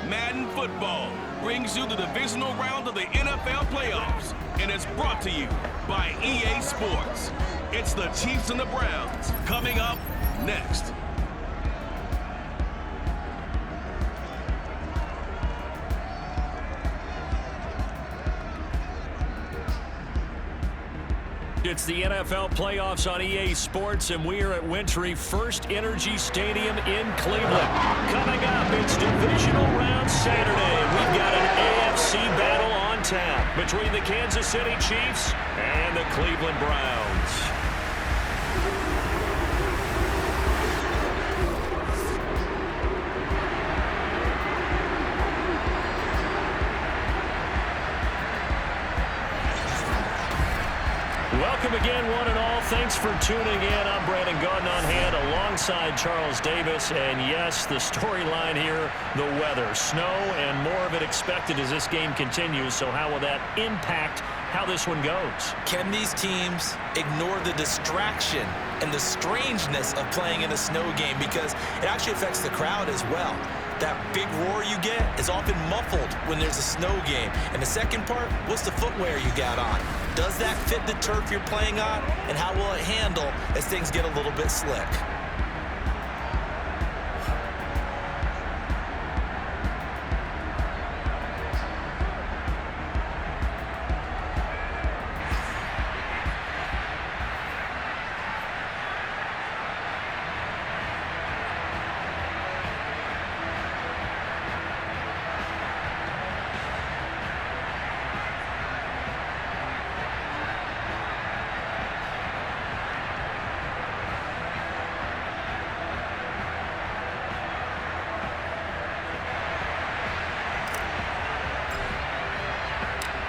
Madden Football brings you the divisional round of the NFL playoffs, and it's brought to you by EA Sports. It's the Chiefs and the Browns coming up next. It's the NFL playoffs on EA Sports, and we are at Wintry First Energy Stadium in Cleveland. Coming up, it's Divisional Round Saturday. We've got an AFC battle on tap between the Kansas City Chiefs and the Cleveland Browns. Welcome again, one and all. Thanks for tuning in. I'm Brandon Gordon on hand alongside Charles Davis. And yes, the storyline here, the weather. Snow and more of it expected as this game continues. So how will that impact how this one goes? Can these teams ignore the distraction and the strangeness of playing in a snow game? Because it actually affects the crowd as well. That big roar you get is often muffled when there's a snow game. And the second part, what's the footwear you got on? Does that fit the turf you're playing on? And how will it handle as things get a little bit slick?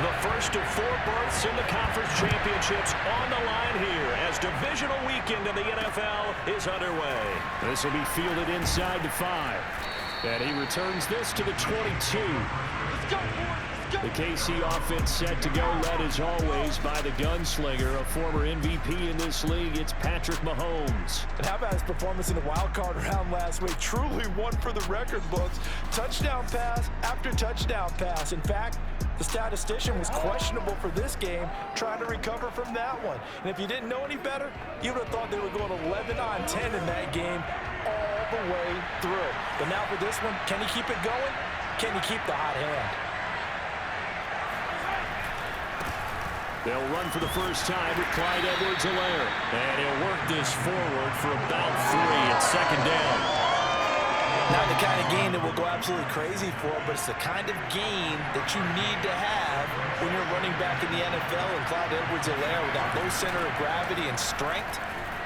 The first of 4 berths in the conference championships on the line here as divisional weekend in the NFL is underway. This will be fielded inside the 5. And he returns this to the 22. The KC offense set to go, led as always by the gunslinger, a former MVP in this league. It's Patrick Mahomes. And how about his performance in the wild card round last week? Truly one for the record books. Touchdown pass after touchdown pass. In fact, the statistician was questionable for this game, trying to recover from that one. And if you didn't know any better, you would have thought they were going 11 on 10 in that game all the way through. But now for this one, can he keep it going? Can he keep the hot hand? They'll run for the first time with Clyde Edwards-Helaire. And he'll work this forward for about 3 at second down. Not the kind of game that will go absolutely crazy for, but it's the kind of game that you need to have when you're running back in the NFL. And Clyde Edwards-Helaire, with that low center of gravity and strength,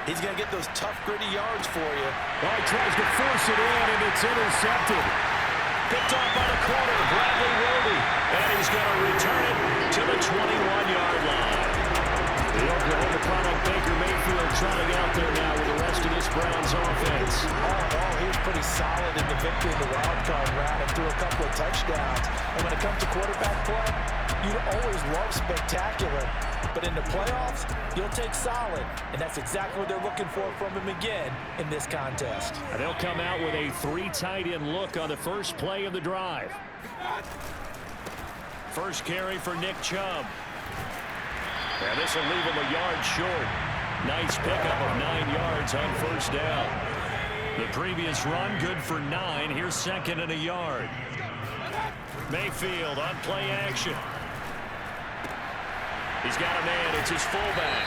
he's going to get those tough, gritty yards for you. Well, he tries to force it in, and it's intercepted. Picked off by the corner, Bradley Roby. And he's going to return it to the 21-yard line. The Oklahoma product, Baker Mayfield, trotting out there now with the rest of this Browns offense. He was pretty solid in the victory in the wild card round and threw a couple of touchdowns. And when it comes to quarterback play, you always love spectacular. But in the playoffs, you'll take solid. And that's exactly what they're looking for from him again in this contest. And they'll come out with a 3 tight end look on the first play of the drive. First carry for Nick Chubb. And this will leave him a yard short. Nice pickup of 9 yards on first down. The previous run, good for 9. Here's second and a yard. Mayfield on play action. He's got a man. It's his fullback.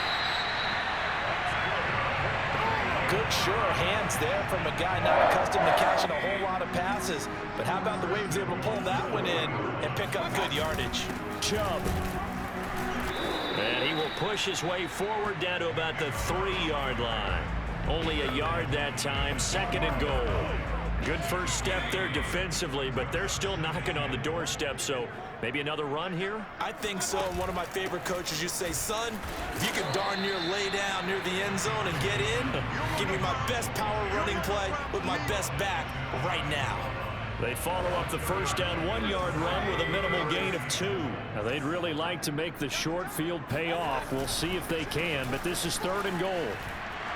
Good, sure hands there from a guy not accustomed to catching a whole lot of passes. But how about the way he was able to pull that one in and pick up good yardage? Chubb. And he will push his way forward down to about the 3-yard line. Only a yard that time, second and goal. Good first step there defensively, but they're still knocking on the doorstep, so maybe another run here? I think so, and one of my favorite coaches used to say, son, if you can darn near lay down near the end zone and get in, give me my best power running play with my best back right now. They follow up the first down 1-yard run with a minimal gain of 2. Now, they'd really like to make the short field pay off. We'll see if they can, but this is 3rd and goal.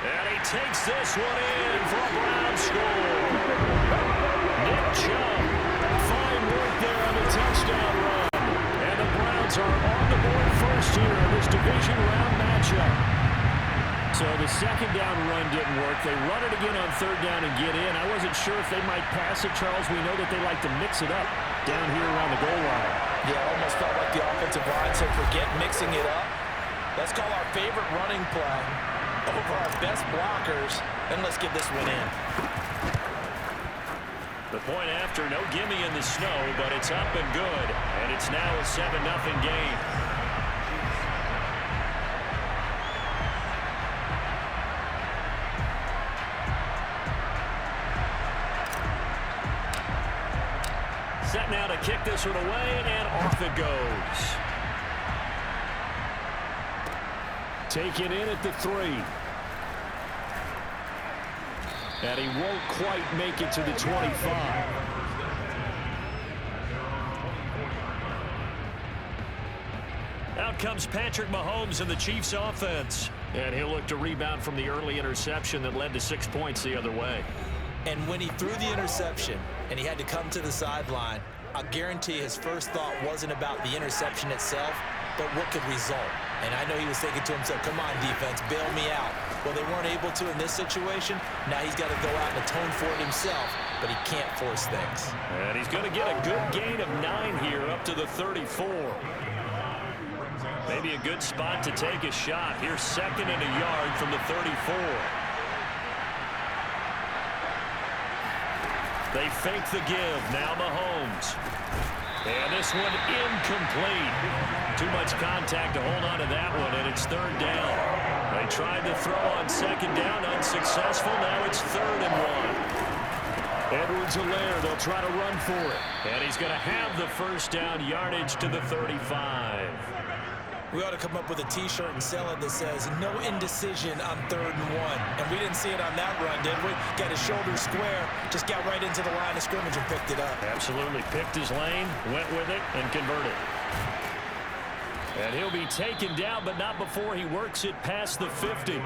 And he takes this one in for a Brown score. Nick Chubb, fine work there on the touchdown run. And the Browns are on the board first here in this division round matchup. So the second down run didn't work. They run it again on third down and get in. I wasn't sure if they might pass it, Charles. We know that they like to mix it up down here around the goal line. Yeah, it almost felt like the offensive line said, forget mixing it up. Let's call our favorite running play over our best blockers, and let's get this one in. The point after, no gimme in the snow, but it's up and good. And it's now a 7-0 game. Set now to kick this one away, and off it goes. Taken in at the 3. And he won't quite make it to the 25. Out comes Patrick Mahomes in the Chiefs offense. And he'll look to rebound from the early interception that led to 6 points the other way. And when he threw the interception and he had to come to the sideline, I guarantee his first thought wasn't about the interception itself, but what could result. And I know he was thinking to himself, come on, defense, bail me out. Well, they weren't able to in this situation. Now he's got to go out and atone for it himself, but he can't force things. And he's going to get a good gain of 9 here up to the 34. Maybe a good spot to take a shot. Here's 2nd and a yard from the 34. They fake the give. Now Mahomes. And this one incomplete. Too much contact to hold on to that one, and it's 3rd down. They tried to throw on 2nd down, unsuccessful. Now it's 3rd and 1. Edwards-Helaire, they'll try to run for it. And he's going to have the first down, yardage to the 35. We ought to come up with a T-shirt and sell it that says, no indecision on 3rd and 1. And we didn't see it on that run, did we? Got his shoulders square, just got right into the line of scrimmage and picked it up. Absolutely. Picked his lane, went with it, and converted. And he'll be taken down, but not before he works it past the 50.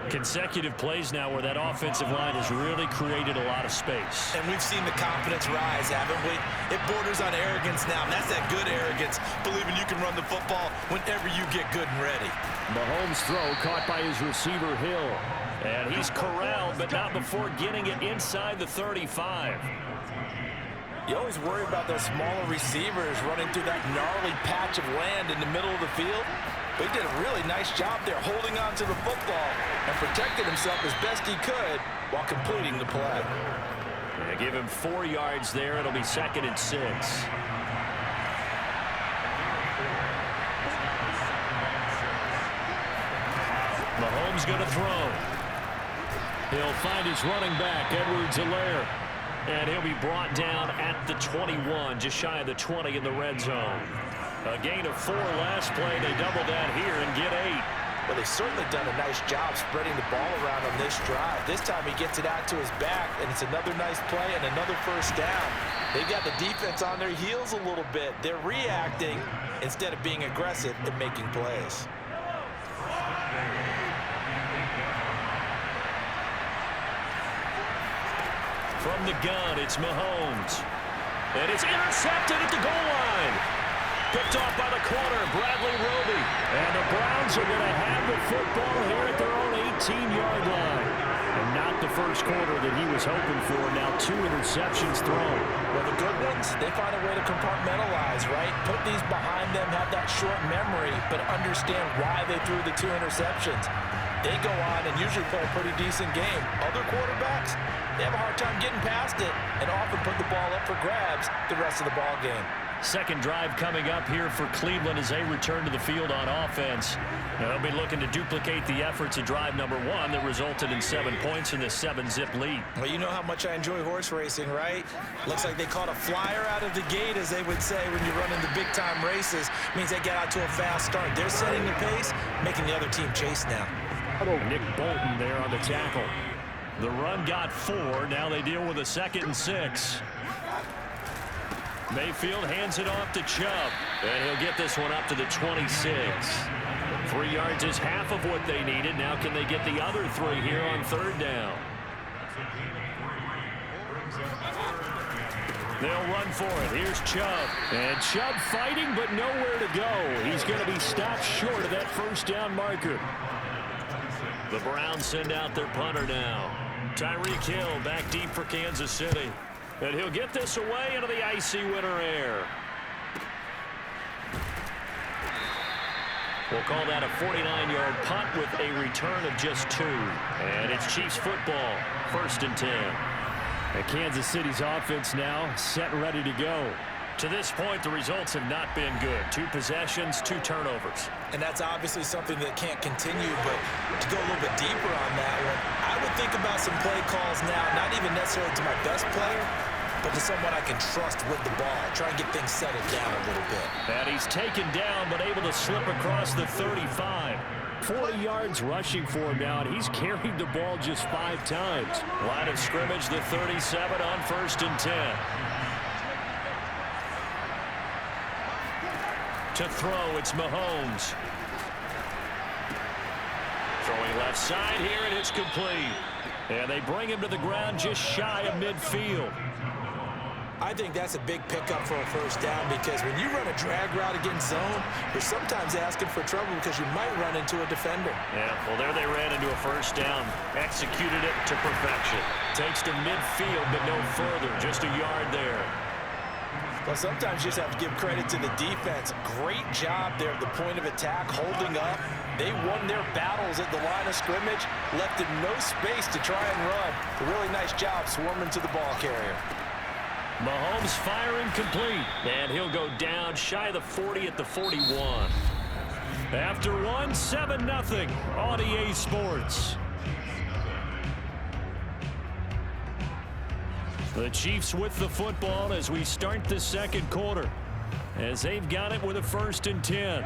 Consecutive plays now where that offensive line has really created a lot of space. And we've seen the confidence rise, haven't we? It borders on arrogance now, and that's that good arrogance, believing you can run the football whenever you get good and ready. Mahomes' throw caught by his receiver, Hill. And he's corralled, but not before getting it inside the 35. You always worry about those smaller receivers running through that gnarly patch of land in the middle of the field. But he did a really nice job there holding on to the football and protected himself as best he could while completing the play. Yeah, give him 4 yards there. It'll be 2nd and 6. Mahomes going to throw. He'll find his running back, Edwards-Helaire. And he'll be brought down at the 21, just shy of the 20 in the red zone. A gain of 4 last play. They double that here and get 8. Well, they've certainly done a nice job spreading the ball around on this drive. This time he gets it out to his back, and it's another nice play and another first down. They've got the defense on their heels a little bit. They're reacting instead of being aggressive and making plays. From the gun, it's Mahomes. And it's intercepted at the goal line. Picked off by the corner, Bradley Roby. And the Browns are going to have the football here at their own 18-yard line. And not the first quarter that he was hoping for. Now 2 interceptions thrown. Well, the good ones, they find a way to compartmentalize, right? Put these behind them, have that short memory, but understand why they threw the 2 interceptions. They go on and usually play a pretty decent game. Other quarterbacks, they have a hard time getting past it and often put the ball up for grabs the rest of the ball game. Second drive coming up here for Cleveland as they return to the field on offense. Now they'll be looking to duplicate the efforts of drive number 1 that resulted in 7 points in the 7-zip lead. Well, you know how much I enjoy horse racing, right? Looks like they caught a flyer out of the gate, as they would say when you're running the big-time races. Means they get out to a fast start. They're setting the pace, making the other team chase now. Nick Bolton there on the tackle. The run got 4. Now they deal with a 2nd and 6. Mayfield hands it off to Chubb. And he'll get this one up to the 26. 3 yards is half of what they needed. Now can they get the other 3 here on 3rd down? They'll run for it. Here's Chubb. And Chubb fighting, but nowhere to go. He's going to be stopped short of that first down marker. The Browns send out their punter now. Tyreek Hill back deep for Kansas City. And he'll get this away into the icy winter air. We'll call that a 49-yard punt with a return of just 2. And it's Chiefs football, 1st and 10. And Kansas City's offense now set and ready to go. To this point, the results have not been good. 2 possessions, 2 turnovers. And that's obviously something that can't continue, but to go a little bit deeper on that one, I would think about some play calls now, not even necessarily to my best player, but to someone I can trust with the ball. Try and get things settled down a little bit. And he's taken down, but able to slip across the 35. 40 yards rushing for him now, and he's carried the ball just 5 times. Line of scrimmage, the 37 on 1st and 10. To throw, it's Mahomes. Throwing left side here, and it's complete. And they bring him to the ground just shy of midfield. I think that's a big pickup for a first down because when you run a drag route against zone, you're sometimes asking for trouble because you might run into a defender. Yeah, well, there they ran into a first down. Executed it to perfection. Takes to midfield, but no further. Just a yard there. Well, sometimes you just have to give credit to the defense. Great job there at the point of attack, holding up. They won their battles at the line of scrimmage, left him no space to try and run. A really nice job swarming to the ball carrier. Mahomes firing complete, and he'll go down shy of the 40 at the 41. After 1, 7-0 on EA Sports. The Chiefs with the football as we start the second quarter, as they've got it with a 1st and 10.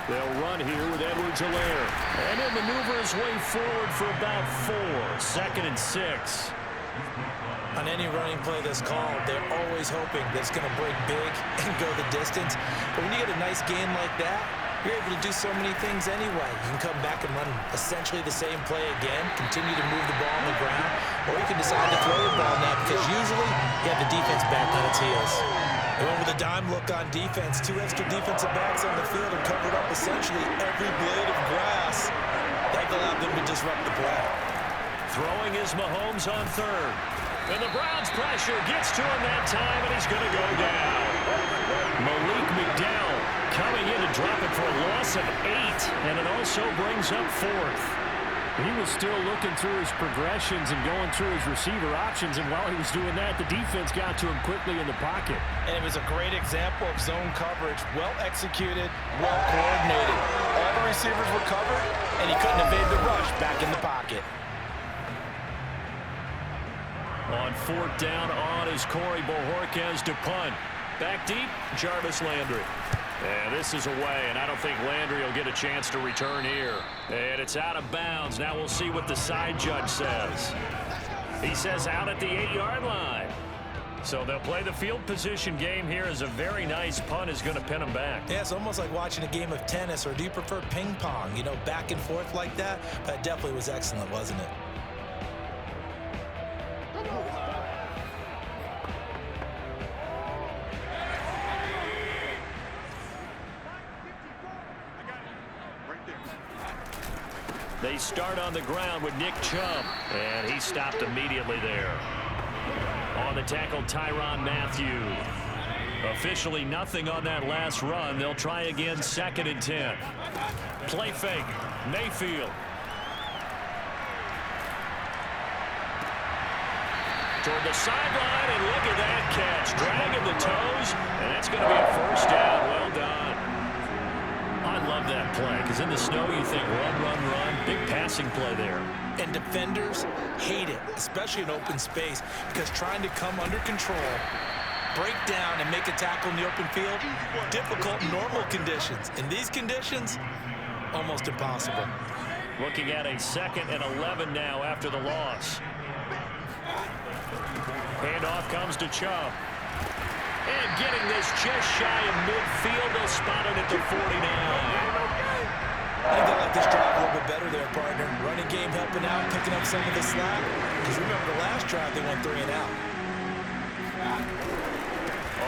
They'll run here with Edwards-Helaire. And he'll maneuver his way forward for about 4. 2nd and 6. On any running play that's called, they're always hoping that it's going to break big and go the distance. But when you get a nice gain like that, you're able to do so many things anyway. You can come back and run essentially the same play again, continue to move the ball on the ground, or you can decide to throw the ball now because usually you have the defense back on its heels. They went with a dime look on defense. 2 extra defensive backs on the field and covered up essentially every blade of grass. That allowed them to disrupt the play. Throwing is Mahomes on 3rd. And the Browns pressure gets to him that time, and he's going to go down. Malik McDowell coming in to drop it for a loss of 8, and it also brings up 4th. He was still looking through his progressions and going through his receiver options, and while he was doing that, the defense got to him quickly in the pocket. And it was a great example of zone coverage, well executed, well coordinated. All the receivers were covered, and he couldn't evade the rush back in the pocket. On 4th down on is Corey Bojorquez to punt. Back deep, Jarvis Landry. And this is away, and I don't think Landry will get a chance to return here. And it's out of bounds. Now we'll see what the side judge says. He says out at the 8-yard line. So they'll play the field position game here as a very nice punt is going to pin them back. Yeah, it's almost like watching a game of tennis, or do you prefer ping pong? You know, back and forth like that? But it definitely was excellent, wasn't it? They start on the ground with Nick Chubb, and he stopped immediately there. On the tackle, Tyrann Mathieu. Officially nothing on that last run. They'll try again, 2nd and 10. Play fake, Mayfield. Toward the sideline, and look at that catch. Dragging the toes, and that's going to be a 1st down. Well done. I love that play, because in the snow you think run, run, run. Big passing play there. And defenders hate it, especially in open space, because trying to come under control, break down, and make a tackle in the open field, difficult in normal conditions. In these conditions, almost impossible. Looking at a 2nd and 11 now after the loss. Handoff comes to Chubb. And getting this just shy of midfield, they'll spot it at the 49. I think they like this drive a little bit better there, partner. Running game helping out, picking up some of the slack. Because remember the last drive, they went 3 and out.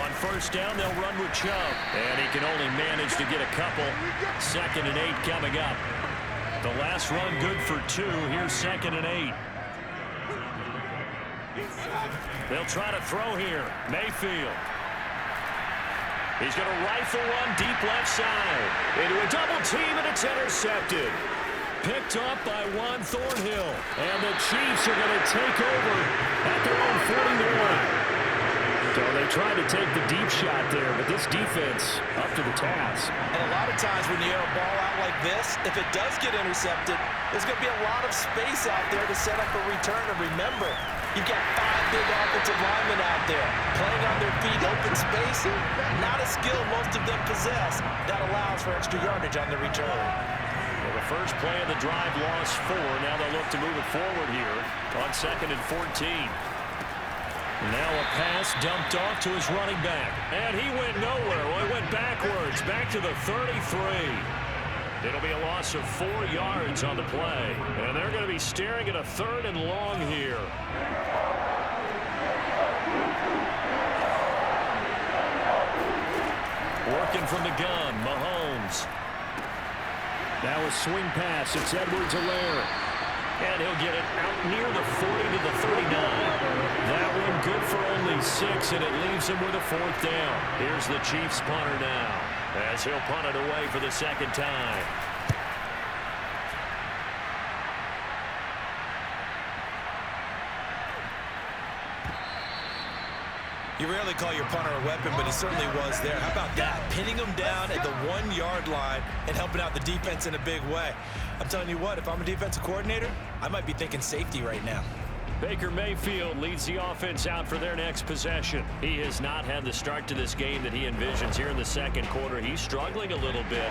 On first down, they'll run with Chubb. And he can only manage to get a couple. 2nd and 8 coming up. The last run good for 2. Here's 2nd and 8. They'll try to throw here. Mayfield. He's going to rifle one deep left side. Into a double team, and it's intercepted. Picked up by Juan Thornhill. And the Chiefs are going to take over at their own 41. So they tried to take the deep shot there, but this defense up to the task. And a lot of times when you air a ball out like this, if it does get intercepted, there's going to be a lot of space out there to set up a return. And remember, you've got 5 big offensive linemen out there playing on their feet, open space. Not a skill most of them possess. That allows for extra yardage on the return. Well, the first play of the drive lost 4. Now they'll look to move it forward here on 2nd and 14. Now a pass dumped off to his running back. And he went nowhere. Well, he went backwards, back to the 33. It'll be a loss of 4 yards on the play. And they're going to be staring at a 3rd and long here. Working from the gun, Mahomes. Now a swing pass. It's Edwards-Helaire. And he'll get it out near the 40 to the 39. That one good for only 6, and it leaves him with a 4th down. Here's the Chiefs punter now, as he'll punt it away for the 2nd time. You rarely call your punter a weapon, but he certainly was there. How about that? Pinning him down at the 1-yard line and helping out the defense in a big way. I'm telling you what, if I'm a defensive coordinator, I might be thinking safety right now. Baker Mayfield leads the offense out for their next possession. He has not had the start to this game that he envisions here in the 2nd quarter. He's struggling a little bit.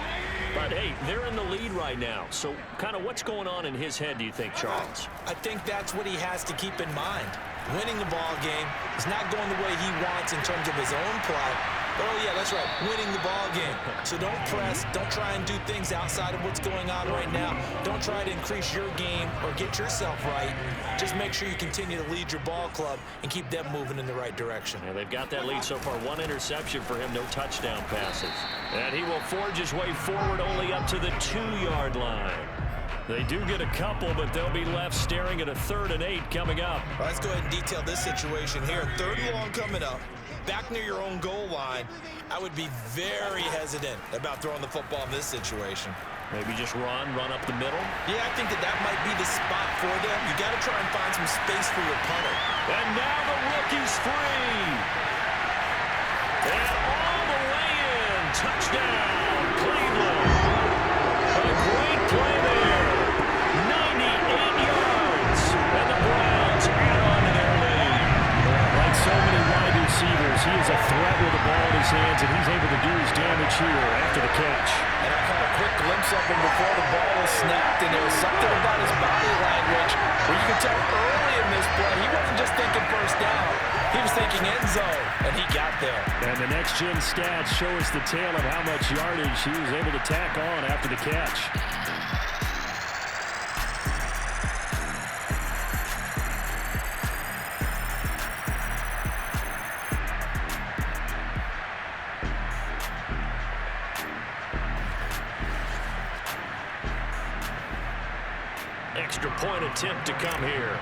But, hey, they're in the lead right now. So, kind of what's going on in his head, do you think, Charles? I think that's what he has to keep in mind. Winning the ball game is not going the way he wants in terms of his own play. But, oh, yeah, that's right, winning the ball game. So don't press. Don't try and do things outside of what's going on right now. Don't try to increase your game or get yourself right. Just make sure you continue to lead your ball club and keep them moving in the right direction. And they've got that lead so far. 1 interception for him, no touchdown passes. And he will forge his way forward only up to the 2-yard line. They do get a couple, but they'll be left staring at a 3rd and 8 coming up. All right, let's go ahead and detail this situation here. 3rd and long coming up. Back near your own goal line. I would be very hesitant about throwing the football in this situation. Maybe just run up the middle. Yeah, I think that might be the spot for them. You got to try and find some space for your punter. And now the rookie's free. And all the way in. Touchdown, Cleveland. A great play there. 98 yards. And the Browns add on to their lead. Like so many wide receivers, he is a threat with the ball in his hands, and he's able to do his damage here after the catch. And I caught a quick glimpse of him before the ball was snapped, and there was something about his body language where you could tell early in this play he wasn't just thinking first down. He was thinking end zone, and he got there. And the next-gen stats show us the tale of how much yardage he was able to tack on after the catch. Extra point attempt to come here.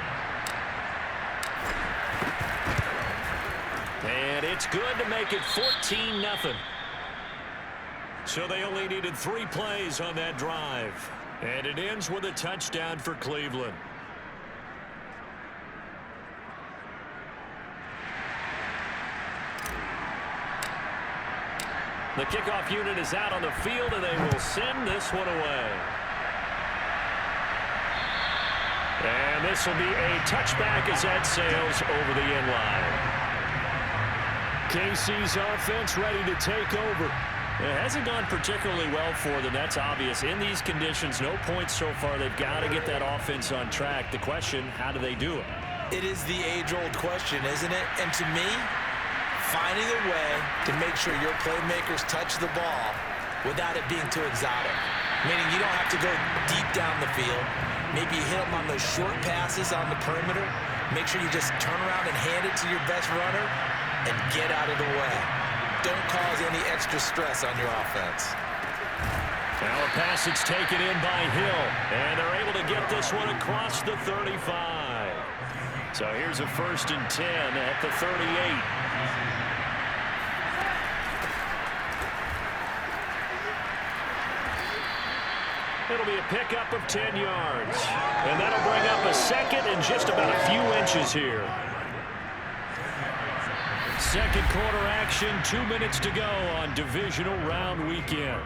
And it's good to make it 14-0. So they only needed 3 plays on that drive. And it ends with a touchdown for Cleveland. The kickoff unit is out on the field, and they will send this one away. And this will be a touchback as that sails over the end line. KC's offense ready to take over. It hasn't gone particularly well for them. That's obvious. In these conditions, no points so far. They've got to get that offense on track. The question, how do they do it? It is the age-old question, isn't it? And to me, finding a way to make sure your playmakers touch the ball without it being too exotic. meaning you don't have to go deep down the field. Maybe you hit them on those short passes on the perimeter. Make sure you just turn around and hand it to your best runner and get out of the way. Don't cause any extra stress on your offense. Now a pass that's taken in by Hill, and they're able to get this one across the 35. So here's a 1st and 10 at the 38. It'll be a pickup of 10 yards. And that'll bring up a second and just about a few inches here. Second quarter action, 2 minutes to go on Divisional Round Weekend.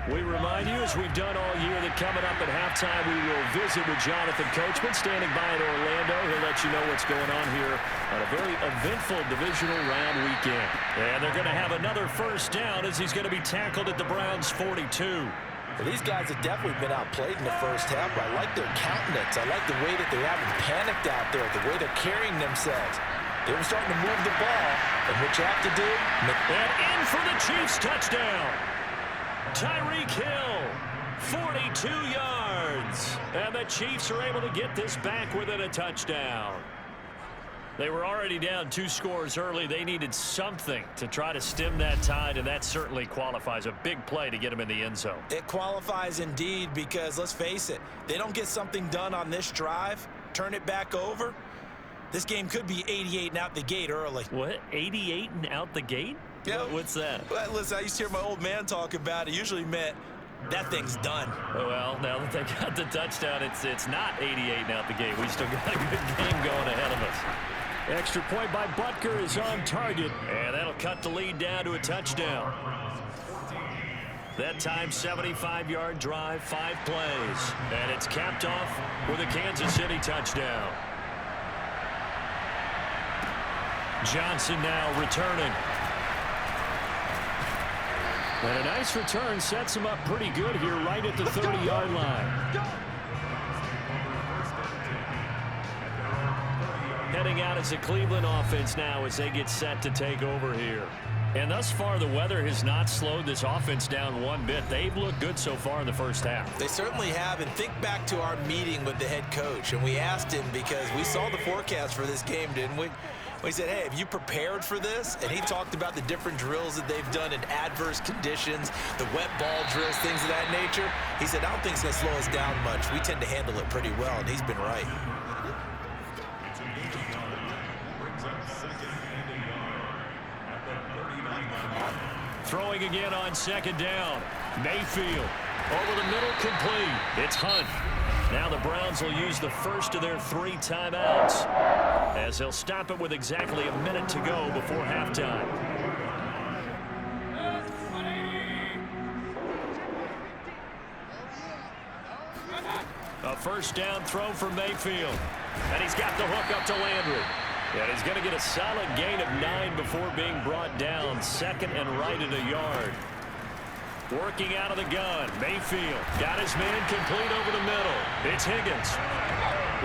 We remind you, as we've done all year, that coming up at halftime, we will visit with Jonathan Coachman standing by in Orlando. He'll let you know what's going on here on a very eventful Divisional Round weekend. And they're going to have another first down as he's going to be tackled at the Browns' 42. Well, these guys have definitely been outplayed in the first half, but I like their countenance. I like the way that they haven't panicked out there, the way they're carrying themselves. They were starting to move the ball, and what you have to do... And in for the Chiefs' touchdown. Tyreek Hill, 42 yards. And the Chiefs are able to get this back within a touchdown. They were already down 2 scores early. They needed something to try to stem that tide, and that certainly qualifies. A big play to get them in the end zone. It qualifies indeed because, let's face it, they don't get something done on this drive, turn it back over, this game could be 88 and out the gate early. What? 88 and out the gate? Yeah. What's that? Well, listen, I used to hear my old man talk about it. Usually meant that thing's done. Well, now that they got the touchdown, it's not 88 and out the gate. We still got a good game going ahead of us. Extra point by Butker is on target, and that'll cut the lead down to a touchdown. That time, 75-yard drive, 5 plays, and it's capped off with a Kansas City touchdown. Johnson now returning. And a nice return sets him up pretty good here right at the 30-yard line. Heading out as the Cleveland offense now as they get set to take over here. And thus far, the weather has not slowed this offense down one bit. They've looked good so far in the first half. They certainly have. And think back to our meeting with the head coach. And we asked him because we saw the forecast for this game, didn't we? We said, hey, have you prepared for this? And he talked about the different drills that they've done in adverse conditions, the wet ball drills, things of that nature. He said, I don't think it's going to slow us down much. We tend to handle it pretty well, and he's been right. Throwing again on second down. Mayfield over the middle, complete. It's Hunt. Now the Browns will use the first of their 3 timeouts as they'll stop it with exactly a minute to go before halftime. A first down throw for Mayfield. And he's got the hook up to Landry. And he's going to get a solid gain of 9 before being brought down. Second and right at a yard. Working out of the gun. Mayfield got his man complete over the middle. It's Higgins.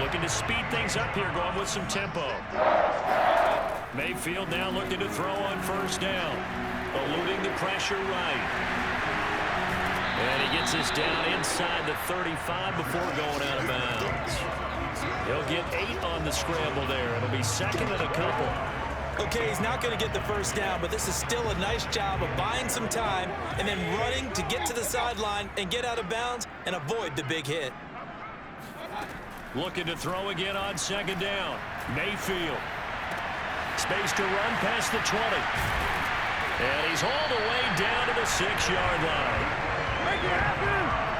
Looking to speed things up here, going with some tempo. Mayfield now looking to throw on first down. Eluding the pressure right. And he gets this down inside the 35 before going out of bounds. He'll get 8 on the scramble there. It'll be second and a couple. Okay, he's not going to get the first down, but this is still a nice job of buying some time and then running to get to the sideline and get out of bounds and avoid the big hit. Looking to throw again on second down. Mayfield. Space to run past the 20. And he's all the way down to the 6-yard line. Make it happen!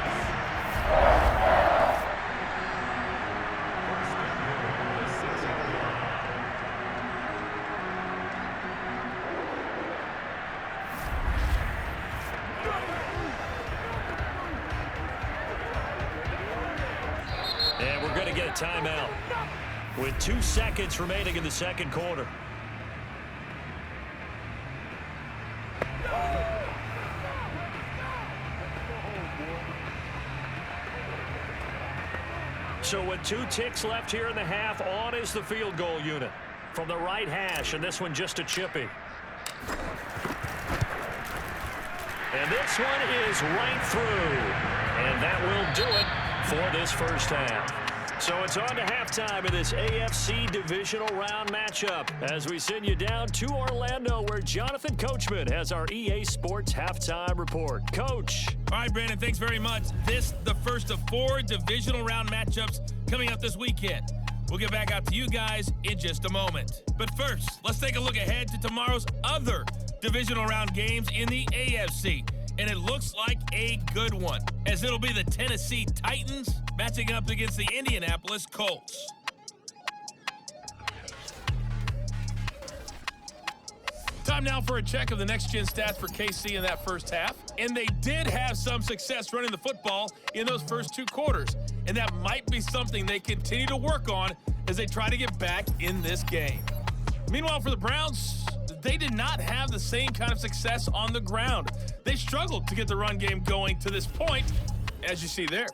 And we're going to get a timeout with 2 seconds remaining in the second quarter. So with 2 ticks left here in the half, on is the field goal unit from the right hash, and this one just a chippy. And this one is right through. And that will do it for this first half. So it's on to halftime of this AFC Divisional Round matchup as we send you down to Orlando where Jonathan Coachman has our EA Sports Halftime Report. Coach. All right, Brandon, thanks very much. This the first of 4 Divisional Round matchups coming up this weekend. We'll get back out to you guys in just a moment. But first, let's take a look ahead to tomorrow's other Divisional Round games in the AFC. And it looks like a good one, as it'll be the Tennessee Titans matching up against the Indianapolis Colts. Time now for a check of the next-gen stats for KC in that first half. And they did have some success running the football in those first 2 quarters. And that might be something they continue to work on as they try to get back in this game. Meanwhile, for the Browns, they did not have the same kind of success on the ground. They struggled to get the run game going to this point, as you see there.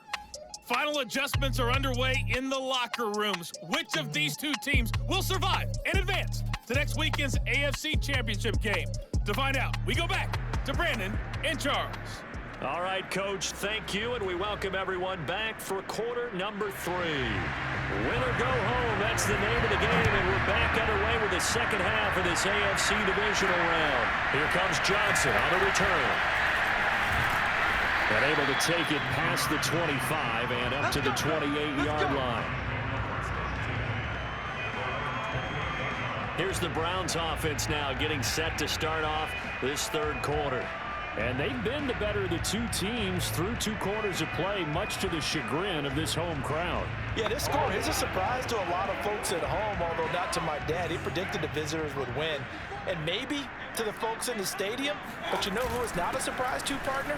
Final adjustments are underway in the locker rooms. Which of these 2 teams will survive and advance to next weekend's AFC Championship game? To find out, we go back to Brandon and Charles. All right, Coach, thank you, and we welcome everyone back for quarter number 3. Win or go home, that's the name of the game, and we're back underway with the second half of this AFC Divisional Round. Here comes Johnson on the return. And able to take it past the 25 and up to the 28-yard line. Here's the Browns offense now getting set to start off this third quarter. And they've been the better of the 2 teams through 2 quarters of play, much to the chagrin of this home crowd. Yeah, this score is a surprise to a lot of folks at home, although not to my dad. He predicted the visitors would win. And maybe to the folks in the stadium, but you know who is not a surprise to, partner?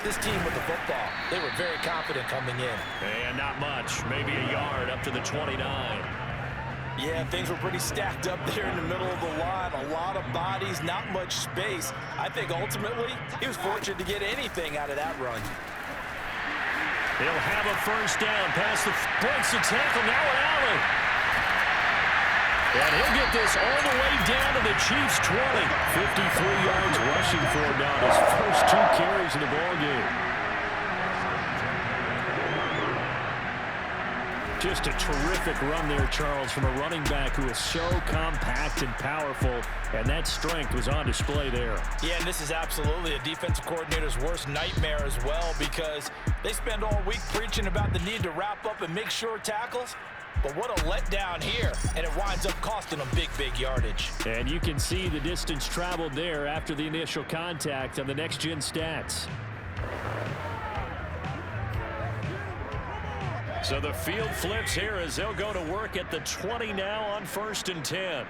This team with the football. They were very confident coming in. And not much, maybe a yard up to the 29. Yeah, things were pretty stacked up there in the middle of the line. A lot of bodies, not much space. I think ultimately he was fortunate to get anything out of that run. He'll have a first down past the breaks the tackle. Now an alley. And he'll get this all the way down to the Chiefs' 20. 53 yards rushing for him now. His first 2 carries in the ballgame. Just a terrific run there, Charles, from a running back who is so compact and powerful, and that strength was on display there. Yeah, and this is absolutely a defensive coordinator's worst nightmare as well, because they spend all week preaching about the need to wrap up and make sure tackles. But what a letdown here, and it winds up costing them big yardage. And you can see the distance traveled there after the initial contact on the next-gen stats. So the field flips here as they'll go to work at the 20 now on 1st and 10.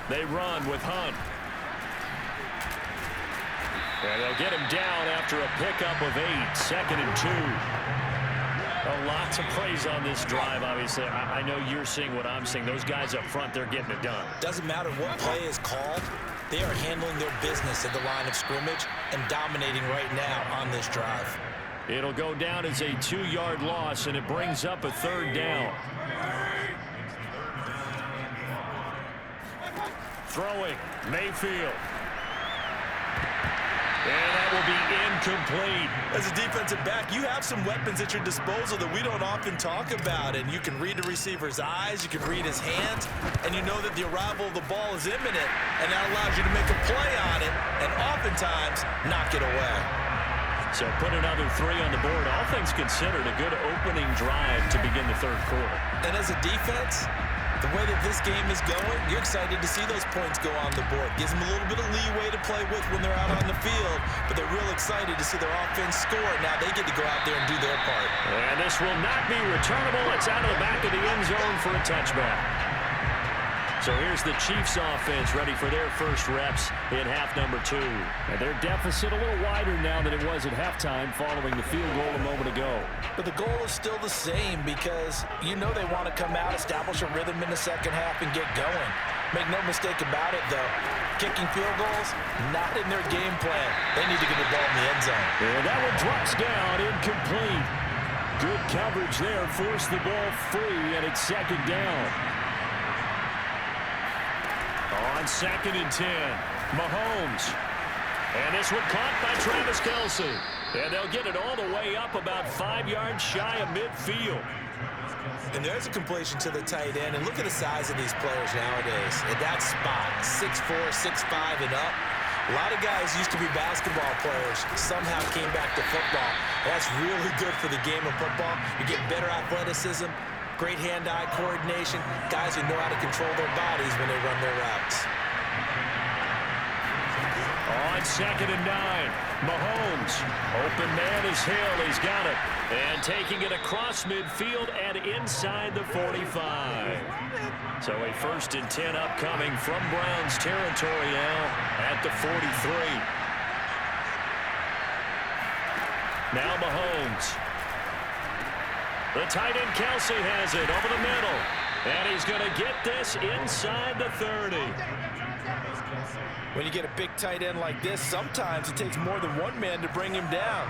They run with Hunt. And they'll get him down after a pickup of 8, 2nd and 2. Lots of praise on this drive, obviously. I know you're seeing what I'm seeing. Those guys up front, they're getting it done. Doesn't matter what play is called. They are handling their business at the line of scrimmage and dominating right now on this drive. It'll go down as a 2-yard loss, and it brings up a 3rd down. Throwing, Mayfield. And that will be incomplete. As a defensive back, you have some weapons at your disposal that we don't often talk about. And you can read the receiver's eyes, you can read his hands, and you know that the arrival of the ball is imminent. And that allows you to make a play on it and oftentimes knock it away. So put another 3 on the board. All things considered, a good opening drive to begin the third quarter. And as a defense, the way that this game is going, you're excited to see those points go on the board. Gives them a little bit of leeway to play with when they're out on the field, but they're real excited to see their offense score. Now they get to go out there and do their part. And this will not be returnable. It's out of the back of the end zone for a touchback. So here's the Chiefs offense ready for their first reps in half number 2. And their deficit a little wider now than it was at halftime following the field goal a moment ago. But the goal is still the same, because you know they want to come out, establish a rhythm in the second half, and get going. Make no mistake about it, though. Kicking field goals, not in their game plan. They need to get the ball in the end zone. And that one drops down, incomplete. Good coverage there, forced the ball free, and it's 2nd down. On 2nd and 10, Mahomes. And this one caught by Travis Kelce. And they'll get it all the way up about 5 yards shy of midfield. And there's a completion to the tight end. And look at the size of these players nowadays. At that spot, 6'4", 6'5", and up. A lot of guys used to be basketball players, somehow came back to football. That's really good for the game of football. You get better athleticism, great hand-eye coordination, guys who know how to control their bodies when they run their routes. On 2nd and 9, Mahomes. Open man is Hill. He's got it. And taking it across midfield and inside the 45. So a 1st and 10 upcoming from Browns territory now at the 43. Now Mahomes. The tight end Kelce has it over the middle. And he's going to get this inside the 30. When you get a big tight end like this, sometimes it takes more than one man to bring him down.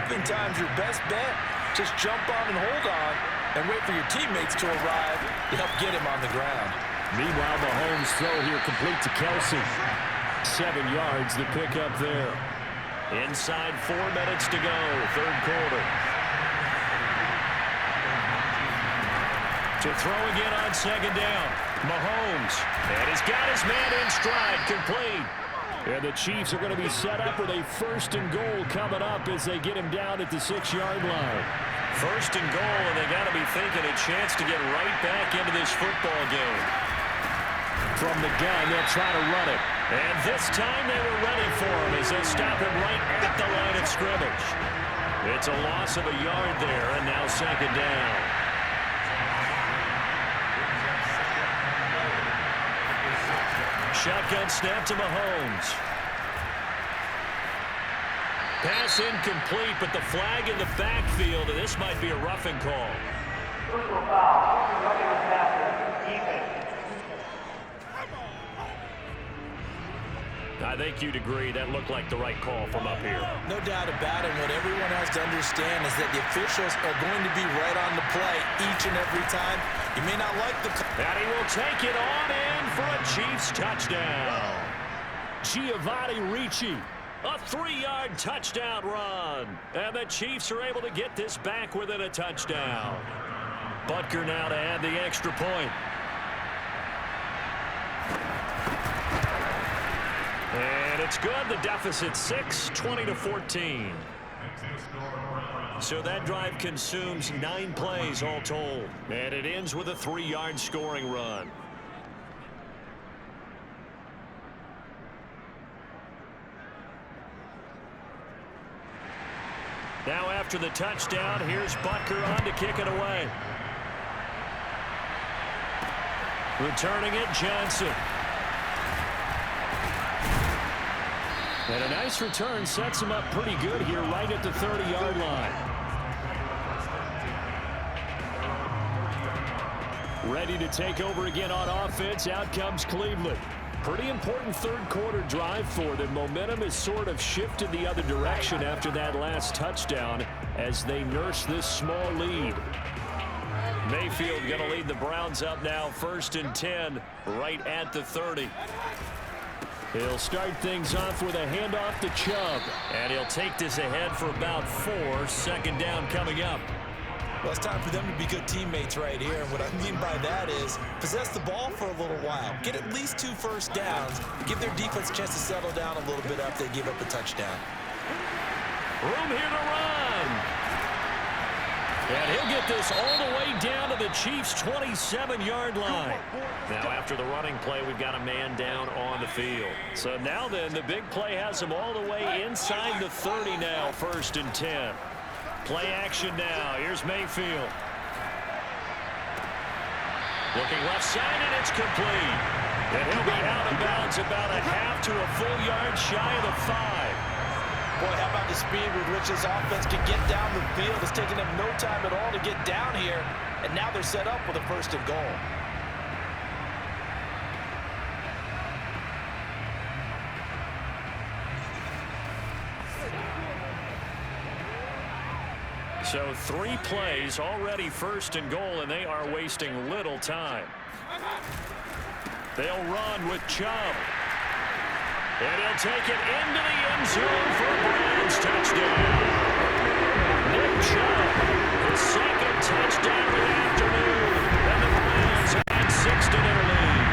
Oftentimes, your best bet, just jump on and hold on and wait for your teammates to arrive to help get him on the ground. Meanwhile, Mahomes' throw here complete to Kelce. 7 yards, the pickup there. Inside 4 minutes to go, 3rd quarter. To throw again on 2nd down. Mahomes. And he's got his man in stride, complete. And the Chiefs are going to be set up with a 1st and goal coming up as they get him down at the 6-yard line. 1st and goal, and they got to be thinking a chance to get right back into this football game. From the gun, they'll try to run it. And this time they were ready for him as they stop him right at the line of scrimmage. It's a loss of a yard there, and now 2nd down. Shotgun snap to Mahomes. Pass incomplete, but the flag in the backfield, and this might be a roughing call. I think you'd agree that looked like the right call from up here. No doubt about it. What everyone has to understand is that the officials are going to be right on the play each and every time. You may not like the... And he will take it on in for a Chiefs touchdown. Giovanni Ricci, a 3-yard touchdown run. And the Chiefs are able to get this back within a touchdown. Butker now to add the extra point. And it's good. The deficit 6, 20-14. So that drive consumes 9 plays all told. And it ends with a 3-yard scoring run. Now after the touchdown, here's Butker on to kick it away. Returning it, Johnson. And a nice return sets him up pretty good here right at the 30-yard line. Ready to take over again on offense. Out comes Cleveland. Pretty important 3rd quarter drive for them. Momentum has sort of shifted the other direction after that last touchdown as they nurse this small lead. Mayfield going to lead the Browns up now 1st and 10 right at the 30. He'll start things off with a handoff to Chubb. And he'll take this ahead for about 4. 2nd down coming up. Well, it's time for them to be good teammates right here. And what I mean by that is possess the ball for a little while. Get at least 2 first downs. Give their defense a chance to settle down a little bit after they give up the touchdown. Room here to run. And he'll get this all the way down to the Chiefs' 27-yard line. Now after the running play, we've got a man down on the field. So now then, the big play has him all the way inside the 30 now, 1st and 10. Play action now. Here's Mayfield. Looking left side, and it's complete. And he'll be out of bounds about a half to a full yard shy of the 5. Boy, how about the speed with which this offense can get down the field? It's taking them no time at all to get down here, and now they're set up with a 1st and goal. So 3 plays already 1st and goal, and they are wasting little time. They'll run with Chubb. And he'll take it into the end zone for a Browns touchdown. Nick Chubb, his second touchdown of the afternoon. And the Browns add 6 to their lead.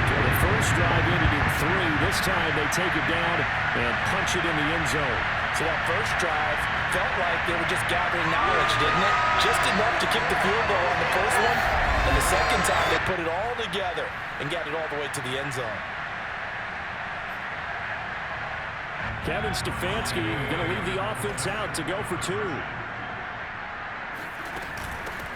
So the first drive ended in 3. This time they take it down and punch it in the end zone. So that first drive felt like they were just gathering knowledge, didn't it? Just enough to kick the field goal on the first one. And the second time they put it all together and got it all the way to the end zone. Kevin Stefanski going to leave the offense out to go for 2.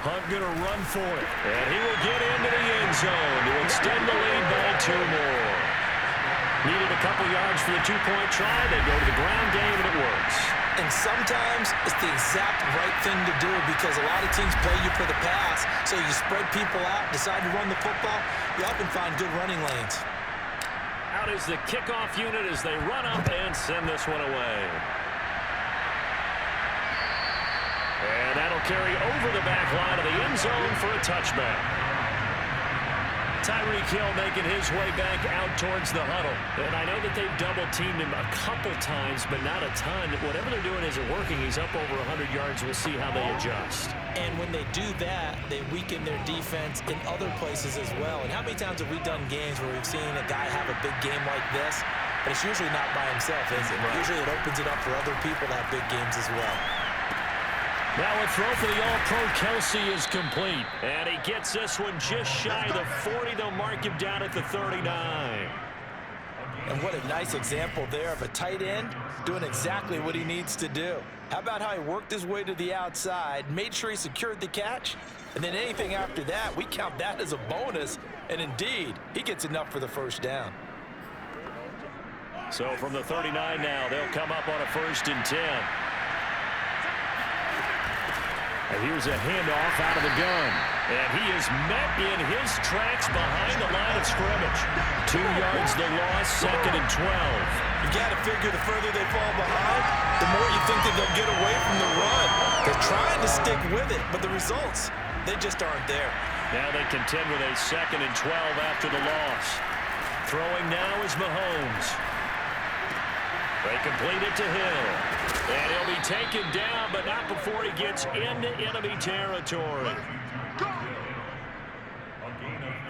Hunt going to run for it. And he will get into the end zone to extend the lead by 2 more. Needed a couple yards for the 2-point try. They go to the ground game, and it works. And sometimes it's the exact right thing to do because a lot of teams play you for the pass. So you spread people out, decide to run the football. You often find good running lanes. Out is the kickoff unit as they run up and send this one away. And that'll carry over the back line of the end zone for a touchback. Tyreek Hill making his way back out towards the huddle. And I know that they've double-teamed him a couple times, but not a ton. Whatever they're doing isn't working. He's up over 100 yards. We'll see how they adjust. And when they do that, they weaken their defense in other places as well. And how many times have we done games where we've seen a guy have a big game like this? But it's usually not by himself, is it? Right. Usually it opens it up for other people to have big games as well. Now a throw for the All-Pro Kelsey is complete. And he gets this one just shy of the 40. They'll mark him down at the 39. And what a nice example there of a tight end doing exactly what he needs to do. How about how he worked his way to the outside, made sure he secured the catch, and then anything after that, we count that as a bonus. And indeed, he gets enough for the first down. So from the 39 now, they'll come up on a 1st and 10. And here's a handoff out of the gun. And he is met in his tracks behind the line of scrimmage. 2 yards the loss, 2nd and 12. You got to figure the further they fall behind, the more you think that they'll get away from the run. They're trying to stick with it, but the results, they just aren't there. Now they contend with a 2nd and 12 after the loss. Throwing now is Mahomes. They complete it to Hill. And he'll be taken down, but not before he gets into enemy territory.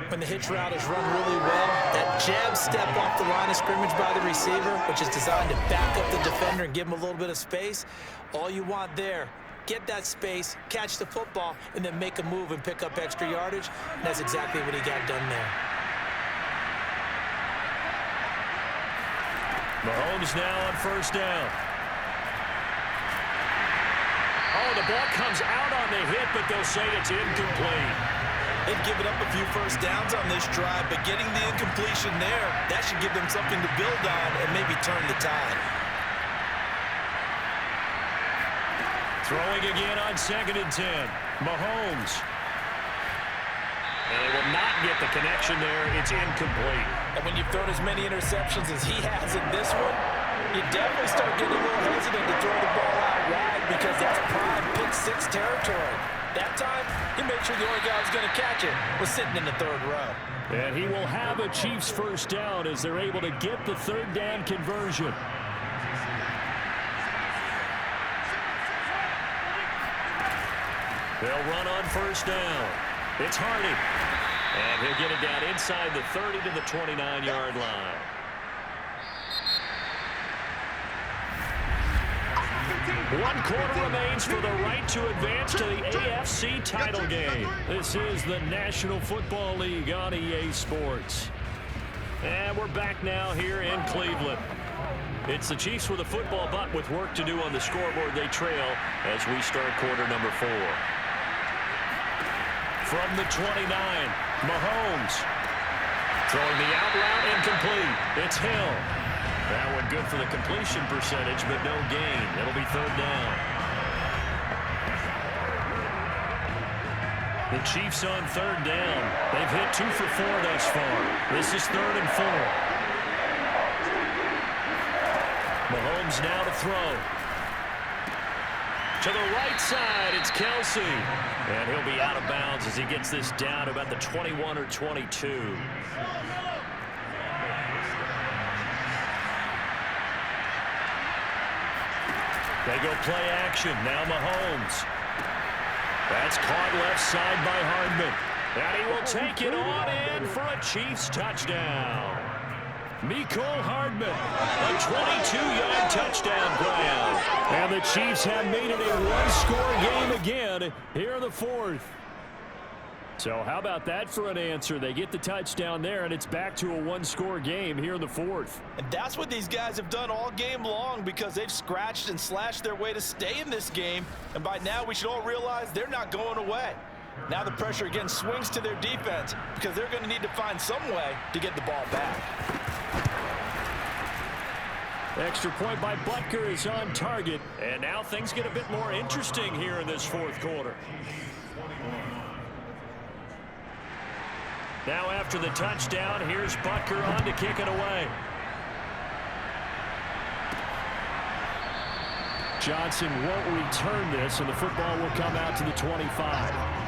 When the hitch route is run really well, that jab step off the line of scrimmage by the receiver, which is designed to back up the defender and give him a little bit of space, all you want there, get that space, catch the football, and then make a move and pick up extra yardage. And that's exactly what he got done there. Mahomes now on 1st down. Oh, the ball comes out on the hit, but they'll say it's incomplete. They've given up a few first downs on this drive, but getting the incompletion there, that should give them something to build on and maybe turn the tide. Throwing again on 2nd and 10. Mahomes. And they will not get the connection there. It's incomplete. And when you've thrown as many interceptions as he has in this one, you definitely start getting a little hesitant to throw the ball out wide because that's prime pick-6 territory. That time, he made sure the only guy who was going to catch it was sitting in the 3rd row. And he will have a Chiefs 1st down as they're able to get the 3rd down conversion. They'll run on 1st down. It's Hardy. And he'll get it down inside the 30 to the 29-yard line. One quarter remains for the right to advance to the AFC title game. This is the National Football League on EA Sports. And we're back now here in Cleveland. It's the Chiefs with a football, but with work to do on the scoreboard. They trail as we start quarter number 4. From the 29, Mahomes. Throwing the out route incomplete. It's Hill. That one good for the completion percentage, but no gain. It'll be 3rd down. The Chiefs on 3rd down. They've hit 2 for 4 thus far. This is 3rd and 4. Mahomes now to throw. To the right side, it's Kelsey. And he'll be out of bounds as he gets this down about the 21 or 22. They go play action. Now Mahomes. That's caught left side by Hardman. And he will take it on in for a Chiefs touchdown. Mecole Hardman, a 22-yard touchdown grab. And the Chiefs have made it a one-score game again here in the fourth. So how about that for an answer? They get the touchdown there, and it's back to a one-score game here in the fourth. And that's what these guys have done all game long, because they've scratched and slashed their way to stay in this game. And by now, we should all realize they're not going away. Now the pressure again swings to their defense, because they're going to need to find some way to get the ball back. Extra point by Butker is on target. And now things get a bit more interesting here in this fourth quarter. Now after the touchdown, here's Butker on to kick it away. Johnson won't return this, and the football will come out to the 25.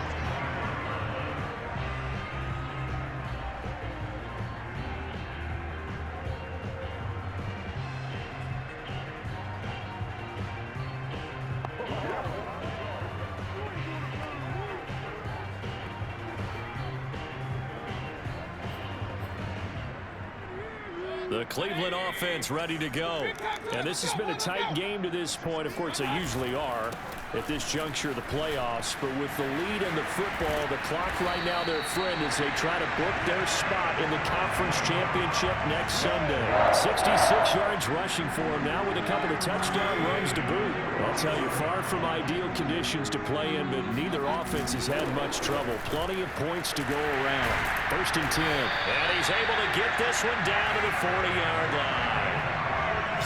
The Cleveland offense ready to go. And this has been a tight game to this point. Of course, they usually are at this juncture of the playoffs. But with the lead in the football, the clock right now their friend as they try to book their spot in the conference championship next Sunday. 66 yards rushing for him now with a couple of touchdown runs to boot. I'll tell you, far from ideal conditions to play in, but neither offense has had much trouble. Plenty of points to go around. 1st and 10. And he's able to get this one down to the 40-yard line.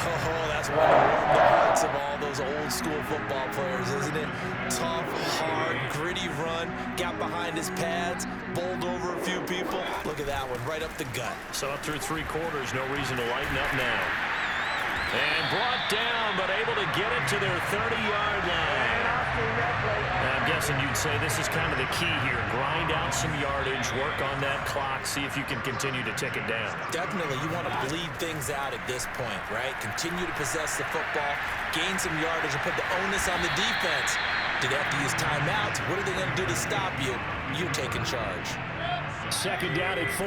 Oh, that's one to warm the hearts of all those old school football players, isn't it? Tough, hard, gritty run, got behind his pads, bowled over a few people. Look at that one, right up the gut. So up through 3 quarters, no reason to lighten up now. And brought down, but able to get it to their 30-yard line. I'm guessing you'd say this is kind of the key here. Grind out some yardage, work on that clock, see if you can continue to tick it down. Definitely, you want to bleed things out at this point, right? Continue to possess the football, gain some yardage, and put the onus on the defense. Did they have to use timeouts? What are they going to do to stop you? You're taking charge. 2nd down at 4.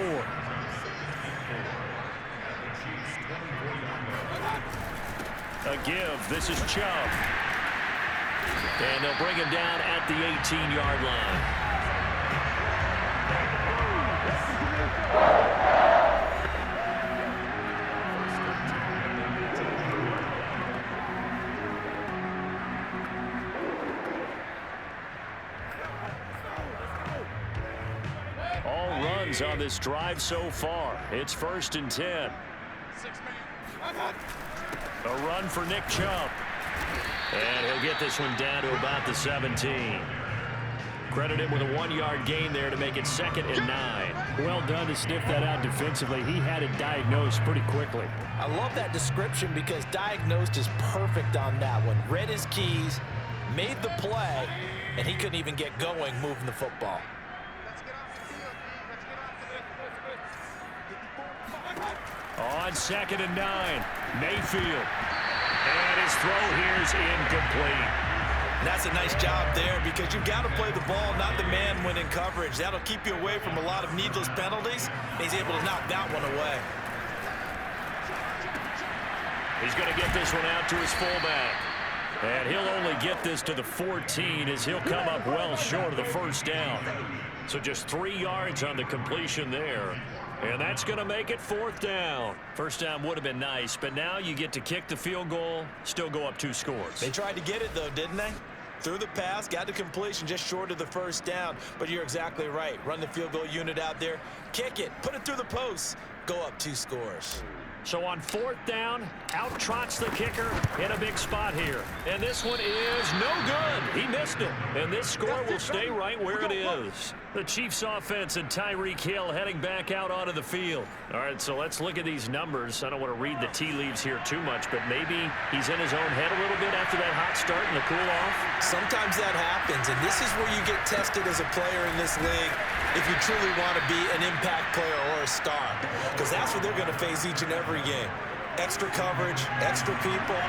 A give. This is Chubb. And they'll bring him down at the 18-yard line. All runs on this drive so far. It's 1st and 10. A run for Nick Chubb. And he'll get this one down to about the 17. Credit him with a 1-yard gain there to make it 2nd and 9. Well done to sniff that out defensively. He had it diagnosed pretty quickly. I love that description, because diagnosed is perfect on that one. Read his keys, made the play, and he couldn't even get going moving the football. On 2nd and 9, Mayfield. And his throw here is incomplete. That's a nice job there, because you've got to play the ball, not the man when in coverage. That'll keep you away from a lot of needless penalties. He's able to knock that one away. He's going to get this one out to his fullback. And he'll only get this to the 14 as he'll come up well short of the 1st down. So just 3 yards on the completion there. And that's going to make it 4th down. 1st down would have been nice, but now you get to kick the field goal, still go up 2 scores. They tried to get it, though, didn't they? Threw the pass, got the completion just short of the 1st down. But you're exactly right. Run the field goal unit out there, kick it, put it through the posts, go up 2 scores. So on 4th down, out trots the kicker in a big spot here. And this one is no good. He missed it. And this score will stay right where it is. The Chiefs offense and Tyreek Hill heading back out onto the field. All right, so let's look at these numbers. I don't want to read the tea leaves here too much, but maybe he's in his own head a little bit after that hot start and the cool off. Sometimes that happens, and this is where you get tested as a player in this league if you truly want to be an impact player or a star, because that's what they're going to face each and every game. Extra coverage, extra people.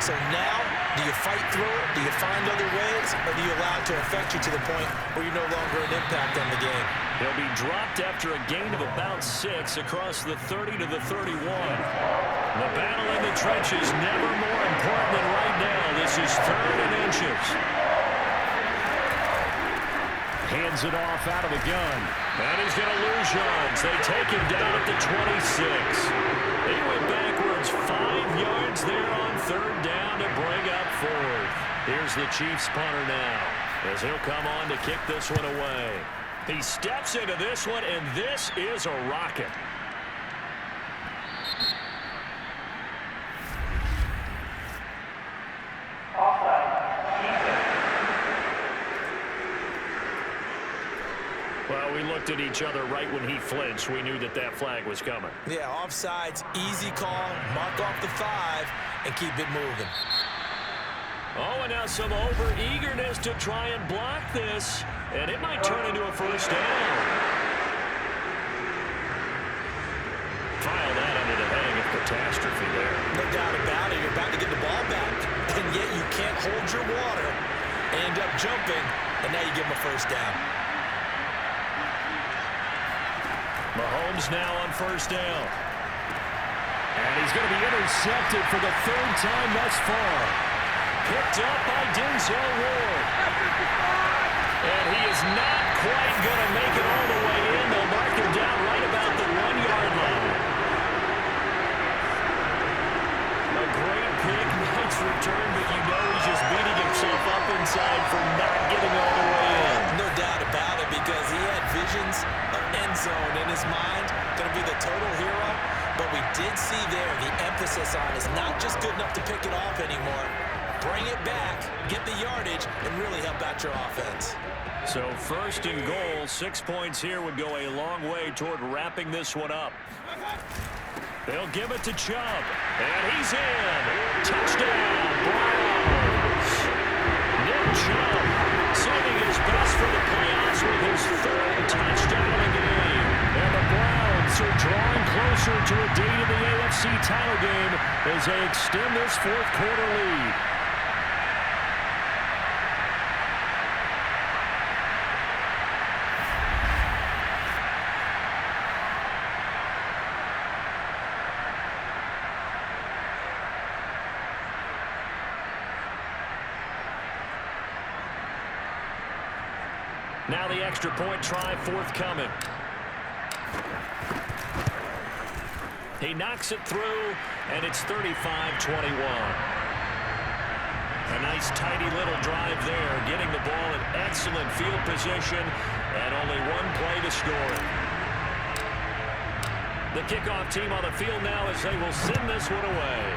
So now Do you fight through it? Do you find other ways? Or do you allow it to affect you to the point where you're no longer an impact on the game? He'll be dropped after a gain of about 6 across the 30 to the 31. The battle in the trenches never more important than right now. This is 3rd and inches. Hands it off out of the gun. And he's going to lose yards. They take him down at the 26. He went backwards 5 yards there on 3rd down to bring up 4th. Here's the Chiefs punter now as he'll come on to kick this one away. He steps into this one, and this is a rocket. Well, we looked at each other right when he flinched. We knew that that flag was coming. Yeah, offsides, easy call, mark off the 5, and keep it moving. Oh, and now some over-eagerness to try and block this, and it might turn into a first down. File that under the heading of catastrophe there. No doubt about it. You're about to get the ball back, and yet you can't hold your water. End up jumping, and now you give him a first down. Mahomes now on first down. And he's going to be intercepted for the 3rd time thus far. Picked up by Denzel Ward. And he is not quite going to make it all the way in. They'll mark him down right about the 1-yard line. A great pick, nice return, but you know he's just beating himself up inside for not getting all the way in. No doubt about it, because he had visions of end zone in his mind. Going to be the total hero. But we did see there the emphasis on is not just good enough to pick it off anymore. Bring it back, get the yardage, and really help out your offense. So 1st and goal, 6 points here would go a long way toward wrapping this one up. They'll give it to Chubb, and he's in. Touchdown, Browns. Nick Chubb saving his best for the playoffs with his 3rd touchdown of the game. And the Browns are drawing closer to a date in the AFC title game as they extend this 4th quarter lead. Now the extra point try forthcoming. He knocks it through, and it's 35-21. A nice, tidy little drive there, getting the ball in excellent field position, and only 1 play to score it. The kickoff team on the field now as they will send this one away.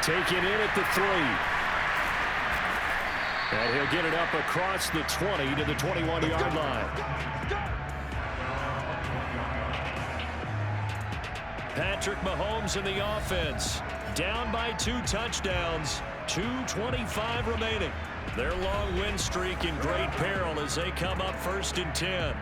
Taken in at the 3. And he'll get it up across the 20 to the 21-yard line. Patrick Mahomes in the offense. Down by 2 touchdowns. 2:25 remaining. Their long win streak in great peril as they come up 1st and 10.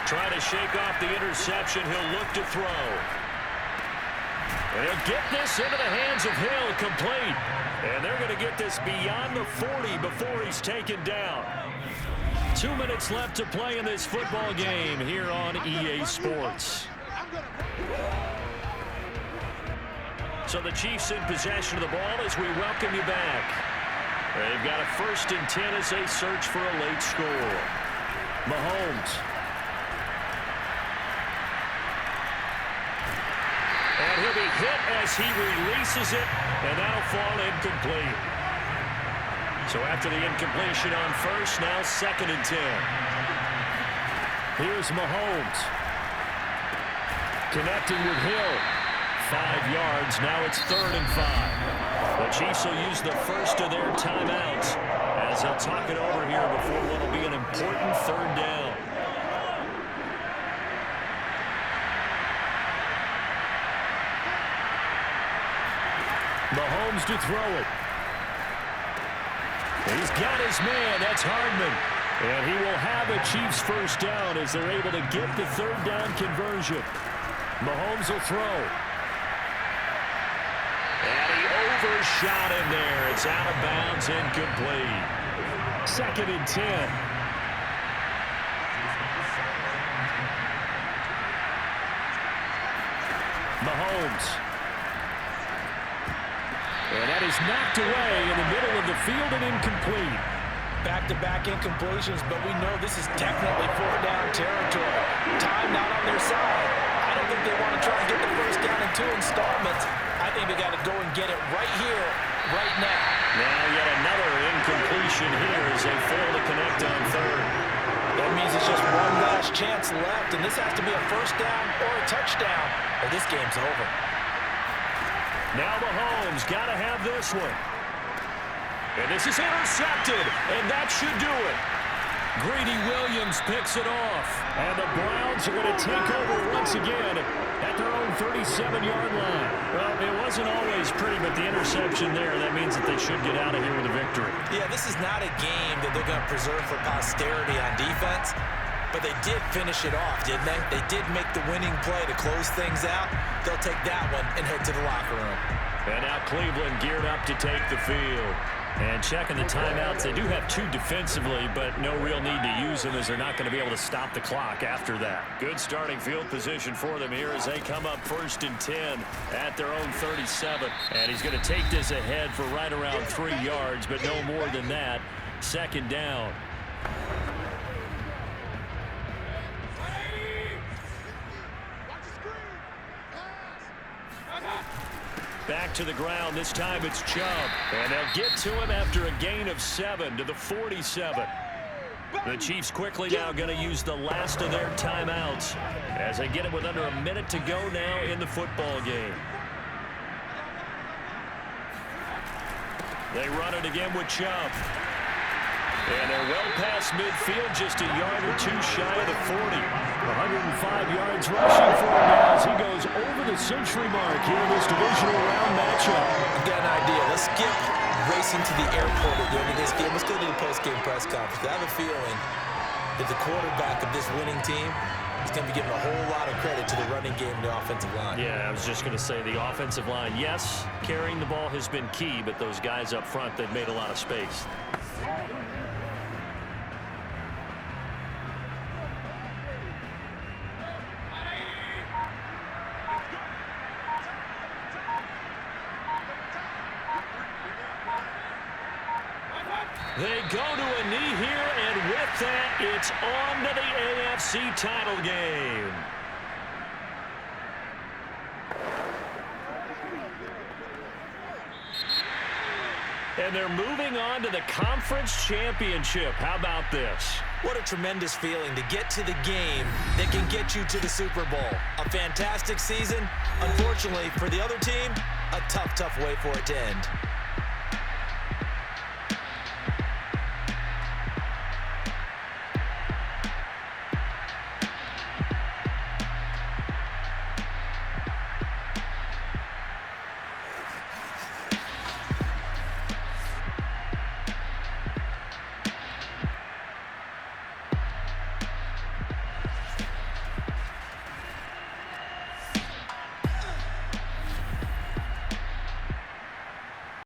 Trying to shake off the interception. He'll look to throw. And he'll get this into the hands of Hill, complete. And they're going to get this beyond the 40 before he's taken down. 2 minutes left to play in this football game here on EA Sports. So the Chiefs in possession of the ball as we welcome you back. They've got a 1st and 10 as they search for a late score. Mahomes. And he'll be hit as he releases it, and that'll fall incomplete. So after the incompletion on 1st, now 2nd and 10. Here's Mahomes. Connecting with Hill. 5 yards, now it's 3rd and 5. The Chiefs will use the first of their timeouts as they'll talk it over here before what will be an important 3rd down. Mahomes to throw it. He's got his man. That's Hardman. And he will have a Chiefs first down as they're able to get the third down conversion. Mahomes will throw. And he overshot him there. It's out of bounds, incomplete. 2nd and 10. Mahomes. And that is knocked away in the middle of the field and incomplete. Back-to-back incompletions, but we know this is definitely 4th-down territory. Time not on their side. I don't think they want to try to get the first down in 2 installments. I think they got to go and get it right here, right now. Now yet another incompletion here as they fail to connect on 3rd. That means it's just one last chance left, and this has to be a first down or a touchdown, or this game's over. Now Mahomes got to have this one. And this is intercepted, and that should do it. Greedy Williams picks it off. And the Browns are going to take over once again at their own 37-yard line. Well, it wasn't always pretty, but the interception there, that means that they should get out of here with a victory. Yeah, this is not a game that they're going to preserve for posterity on defense, but they did finish it off, didn't they? They did make the winning play to close things out. They'll take that one and head to the locker room. And now Cleveland geared up to take the field. And checking the timeouts, they do have 2 defensively, but no real need to use them as they're not going to be able to stop the clock after that. Good starting field position for them here as they come up 1st and 10 at their own 37. And he's going to take this ahead for right around 3 yards, but no more than that. 2nd down. Back to the ground. This time it's Chubb. And they'll get to him after a gain of 7 to the 47. The Chiefs quickly now going to use the last of their timeouts as they get it with under a minute to go now in the football game. They run it again with Chubb. And they're well past midfield, just a yard or 2 shy of the 40. 105 yards rushing for him now as he goes over the century mark here in this divisional round matchup. I've got an idea. Let's skip racing to the airport at the end of this game. Let's go to the post-game press conference. I have a feeling that the quarterback of this winning team is going to be given a whole lot of credit to the running game and the offensive line. Yeah, I was just going to say the offensive line, yes, carrying the ball has been key, but those guys up front, they've made a lot of space. They go to a knee here, and with that, it's on to the AFC title game. And they're moving on to the conference championship. How about this? What a tremendous feeling to get to the game that can get you to the Super Bowl. A fantastic season. Unfortunately, for the other team, a tough way for it to end.